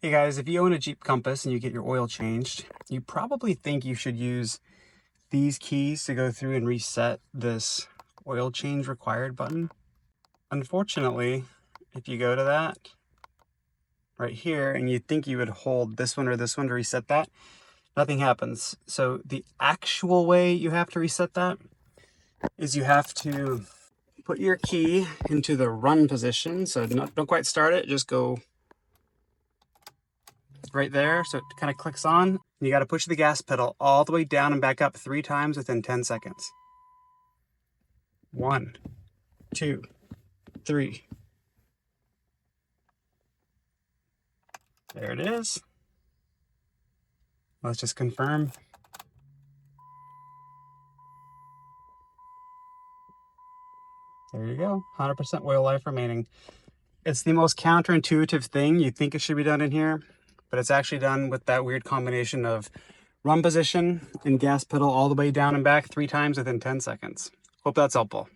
Hey guys, if you own a Jeep Compass and you get your oil changed, you probably think you should use these keys to go through and reset this oil change required button. Unfortunately, if you go to that right here and you think you would hold this one or this one to reset that, nothing happens. So the actual way you have to reset that is you have to put your key into the run position. So don't quite start it, just go right there, so it kind of clicks on. You got to push the gas pedal all the way down and back up 3 times within 10 seconds. 1, 2, 3. There it is. Let's just confirm. There you go, 100% oil life remaining. It's the most counterintuitive thing. You think it should be done in here, but it's actually done with that weird combination of run position and gas pedal all the way down and back 3 times within 10 seconds. Hope that's helpful.